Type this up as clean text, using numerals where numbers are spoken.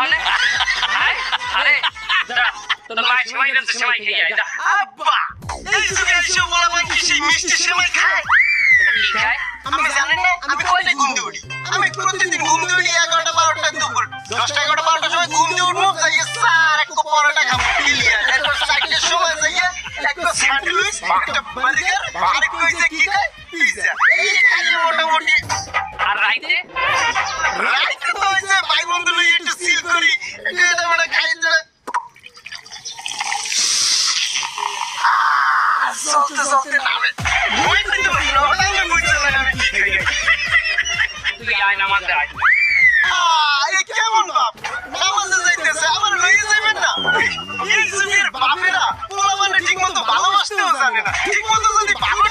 তাহলে আরে তোর মায়ের সেমাই দিতে সেমাই খেয়ে আয় যা। আব্বা এই যুগে এসে বলা ভাই কি সেই মিষ্টি সেমাই খায়? কি খায়? আমি জানেন না আমি কয়টা ঘুম দিয়ে উঠি? আমি প্রতিদিন ঘুম দিয়ে উঠি 11টা 12টার দুপুর 10টা 11টা 12টার সময় ঘুম দিয়ে উঠবো যাইয়ে স্যার এক কাপ পরোটা খাবো ক্লিয়ার। এরপর 4টার সময় যাইয়ে এক কাপ স্যান্ডউইচ একটা বার্গার আর এক কইছে কি খায় পিজ্জা। এই খাই মোটামুটি। আর রাইতে রাইতে তো হইছে ভাই বন্ধু লই একটু চিল করি এটা মানে খাই জন্য চলতে চলতে নামে বই কিন্তু আমি বুঝতে লাগে আমি কি খাই। তুই আয় নামাজে আয়। এই কেমন বাপ নামাজে যাইতেছে আমার লইয়ে যাবেন না? এই যুগের বাপেরা পোলা মানে ঠিক মতো ভালোবাসতেও জানে না। ঠিক মতো যদি ভালো